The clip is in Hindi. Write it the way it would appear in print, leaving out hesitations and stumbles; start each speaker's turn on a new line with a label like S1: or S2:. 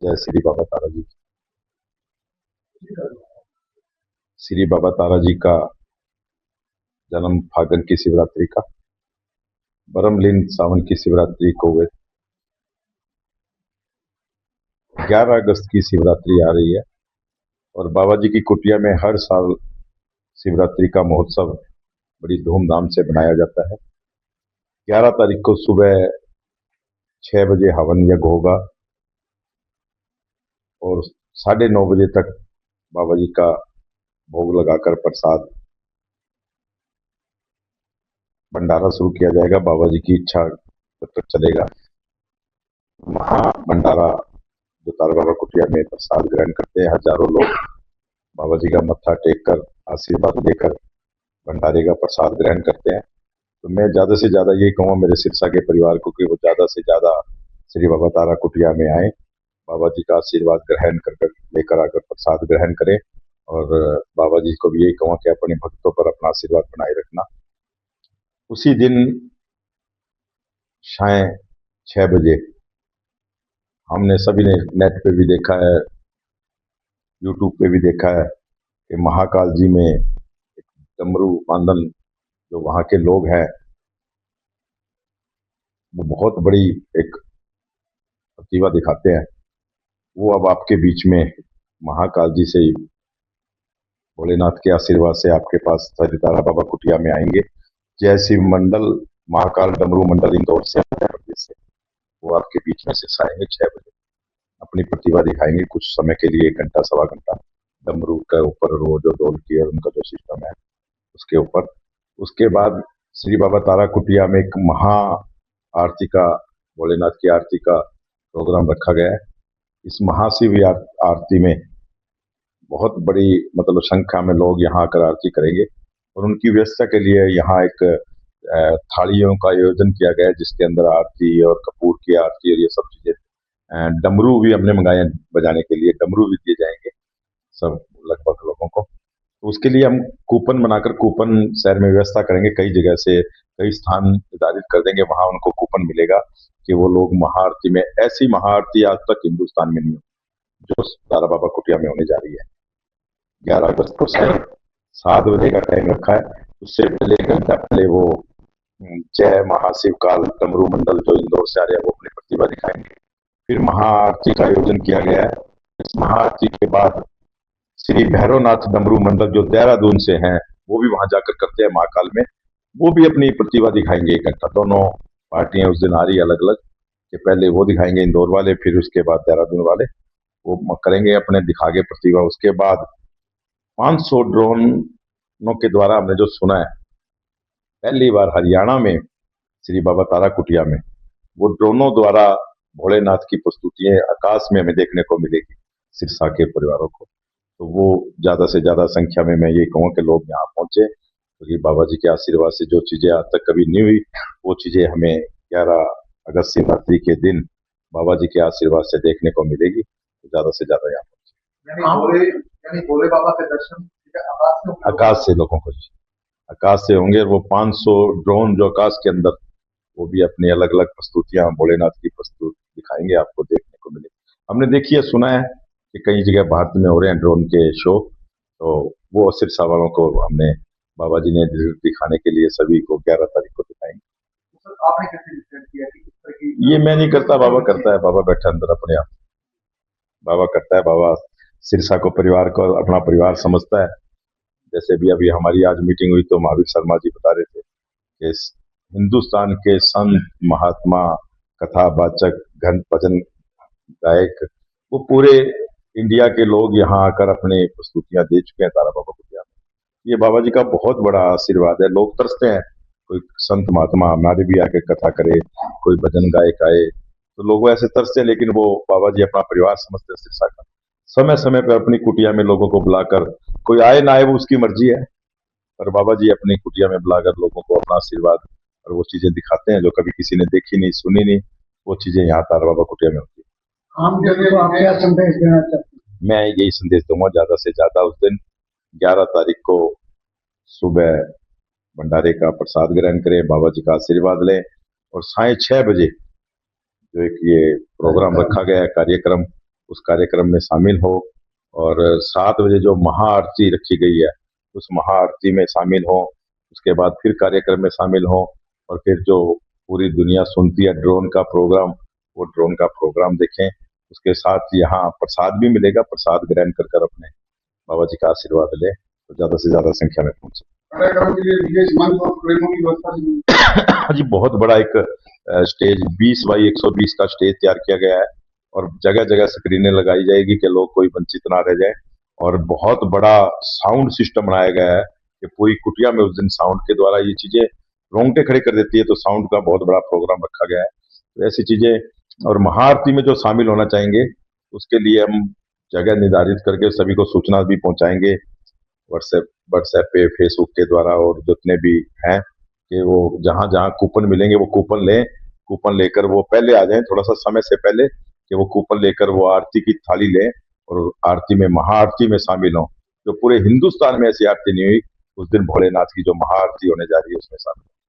S1: जय श्री बाबा तारा जी। श्री बाबा तारा जी का जन्म फागण की शिवरात्रि का, बरमलीन सावन की शिवरात्रि को हुए। 11 अगस्त की शिवरात्रि आ रही है और बाबा जी की कुटिया में हर साल शिवरात्रि का महोत्सव बड़ी धूमधाम से मनाया जाता है। 11 तारीख को सुबह 6 बजे हवन यज्ञ होगा और 9:30 बजे तक बाबा जी का भोग लगाकर प्रसाद भंडारा शुरू किया जाएगा। बाबा जी की इच्छा तब तक चलेगा। महा भंडारा जो तारा बाबा कुटिया में प्रसाद ग्रहण करते हैं, हजारों लोग बाबा जी का मत्था टेक कर आशीर्वाद लेकर भंडारे का प्रसाद ग्रहण करते हैं। तो मैं ज्यादा से ज्यादा यही कहूँगा मेरे सिरसा के परिवार को कि वो ज्यादा से ज्यादा श्री बाबा तारा कुटिया में आए, बाबा जी का आशीर्वाद ग्रहण कर लेकर आकर प्रसाद ग्रहण करें। और बाबा जी को भी यही कहूँगा कि अपने भक्तों पर अपना आशीर्वाद बनाए रखना। उसी दिन शाम 6 बजे हमने सभी ने नेट पे भी देखा है, यूट्यूब पे भी देखा है कि महाकाल जी में एक डमरू मांदन जो वहाँ के लोग हैं वो बहुत बड़ी एक प्रतिभा दिखाते हैं। वो अब आपके बीच में महाकाल जी से भोलेनाथ के आशीर्वाद से आपके पास तारा बाबा कुटिया में आएंगे। जय शिव मंडल महाकाल डमरू मंडल इंदौर से से वो आपके बीच में से आएंगे 6 बजे, अपनी प्रतिभा दिखाएंगे कुछ समय के लिए, 1 घंटा सवा घंटा डमरू के ऊपर वो जो ढोलकी और उनका जो सिस्टम है उसके ऊपर। उसके बाद श्री बाबा तारा कुटिया में एक महा आरती का, भोलेनाथ की आरती का प्रोग्राम रखा गया है। इस महाशिव आरती में बहुत बड़ी मतलब संख्या में लोग यहाँ आकर आरती करेंगे और उनकी व्यवस्था के लिए यहाँ एक थालियों का आयोजन किया गया है जिसके अंदर आरती और कपूर की आरती और ये सब चीजें, डमरू भी हमने मंगाए बजाने के लिए, डमरू भी दिए जाएंगे सब लगभग लोगों को। तो उसके लिए हम कूपन बनाकर कूपन शहर में व्यवस्था करेंगे, कई जगह से कई स्थान निर्धारित कर देंगे, वहां उनको कूपन मिलेगा कि वो लोग महाआरती में, ऐसी महाआरती आज तक हिंदुस्तान में नहीं हो जो तारा बाबा कुटिया में होने जा रही है। 11 अगस्त को शायद 7 बजे का टाइम रखा है, उससे पहले 1 घंटा पहले वो जय महाशिव काल डमरू मंडल जो इंदौर से आ रहे हैं वो अपनी प्रतिभा दिखाएंगे। फिर महाआरती का आयोजन किया गया है। इस महाआरती के बाद श्री भैरवनाथ डमरू मंडल जो देहरादून से हैं वो भी वहां जाकर करते हैं महाकाल में, वो भी अपनी प्रतिभा दिखाएंगे 1 घंटा। दोनों पार्टियां उस दिन आ रही है अलग अलग, कि पहले वो दिखाएंगे इंदौर वाले, फिर उसके बाद देहरादून वाले वो करेंगे अपने दिखा के प्रतिभा। उसके बाद 500 ड्रोनों के द्वारा हमने जो सुना है पहली बार हरियाणा में श्री बाबा तारा कुटिया में वो ड्रोनों द्वारा भोलेनाथ की प्रस्तुतियां आकाश में हमें देखने को मिलेगी सिरसा के परिवारों को। तो वो ज्यादा से ज्यादा संख्या में मैं ये कहूँ कि लोग यहाँ पहुंचे क्योंकि बाबा जी के आशीर्वाद से जो चीजें आज तक कभी नहीं हुई वो चीजें हमें 11 अगस्त शिवरात्रि के दिन बाबा जी के आशीर्वाद से देखने को मिलेगी। तो ज्यादा से ज्यादा यहाँ पहुंचे,
S2: यानी भोले बाबा के दर्शन
S1: आकाश से लोगों को, आकाश से होंगे। और वो 500 ड्रोन जो आकाश के अंदर वो भी अपनी अलग अलग प्रस्तुतियां भोलेनाथ की प्रस्तुत दिखाएंगे, आपको देखने को मिलेगी। हमने देखी है, सुना है कि कई जगह भारत में हो रहे हैं ड्रोन के शो, तो वो सिरसा वालों को हमने बाबा जी ने दिखाने के लिए सभी को 11 तारीख को दिखाएंगे।
S2: आपने कैसे डिसाइड किया कि किस तरह की?
S1: ये मैं नहीं करता, बाबा करता है, बाबा बैठा अंदर अपने आप, बाबा करता है। बाबा सिरसा को परिवार को अपना परिवार समझता है। जैसे भी अभी हमारी आज मीटिंग हुई तो महावीर शर्मा जी बता रहे थे कि हिंदुस्तान के संत महात्मा कथावाचक घन भजन गायक वो पूरे इंडिया के लोग यहाँ आकर अपने प्रस्तुतियां दे चुके हैं तारा बाबा कुटिया में। ये बाबा जी का बहुत बड़ा आशीर्वाद है। लोग तरसते हैं कोई संत महात्मा हमारे भी आके कथा करे, कोई भजन गायक आए, तो लोग ऐसे तरसते हैं, लेकिन वो बाबा जी अपना परिवार समझते हैं सिरसा का। समय समय पर अपनी कुटिया में लोगों को बुलाकर, कोई आए ना आए वो उसकी मर्जी है, पर बाबा जी अपनी कुटिया में बुलाकर लोगों को अपना आशीर्वाद और वो चीजें दिखाते हैं जो कभी किसी ने देखी नहीं सुनी नहीं, वो चीजें यहाँ तारा बाबा कुटिया में होती है।
S2: आम जगह आप क्या संदेश देना चाहते हैं?
S1: मैं यही संदेश दूंगा ज्यादा से ज्यादा उस दिन 11 तारीख को सुबह भंडारे का प्रसाद ग्रहण करें, बाबा जी का आशीर्वाद लें और 6:30 बजे जो एक ये प्रोग्राम रखा गया है कार्यक्रम उस कार्यक्रम में शामिल हो और 7 बजे जो महाआरती रखी गई है उस महाआरती में शामिल हो। उसके बाद फिर कार्यक्रम में शामिल हो और फिर जो पूरी दुनिया सुनती है ड्रोन का प्रोग्राम, वो ड्रोन का प्रोग्राम देखें। उसके साथ यहाँ प्रसाद भी मिलेगा, प्रसाद ग्रहण कर कर अपने बाबा जी का आशीर्वाद ले तो ज्यादा से ज्यादा संख्या में पहुंचे।
S2: कार्यक्रम के लिए विशेष मंच और फ्रेमों की व्यवस्था की गई है।
S1: हाँ जी, बहुत बड़ा एक स्टेज 20 बाई 120 का स्टेज तैयार किया गया है और जगह जगह स्क्रीनें लगाई जाएगी कि लोग कोई वंचित ना रह जाए। और बहुत बड़ा साउंड सिस्टम बनाया गया है कि पूरी कुटिया में उस दिन साउंड के द्वारा ये चीजें रोंगटे खड़े कर देती है, तो साउंड का बहुत बड़ा प्रोग्राम रखा गया है। तो ऐसी चीजें और महाआरती में जो शामिल होना चाहेंगे उसके लिए हम जगह निर्धारित करके सभी को सूचना भी पहुंचाएंगे व्हाट्सएप व्हाट्सएप पे, फेसबुक के द्वारा, और जितने भी हैं कि वो जहां जहां कूपन मिलेंगे वो कूपन लें। कूपन लेकर वो पहले आ जाएं, थोड़ा सा समय से पहले, कि वो कूपन लेकर वो आरती की थाली लें और आरती में महाआरती में शामिल हों। जो पूरे हिंदुस्तान में ऐसी आरती नहीं हुई, उस दिन भोलेनाथ की जो महाआरती होने जा रही है उसमें शामिल हों।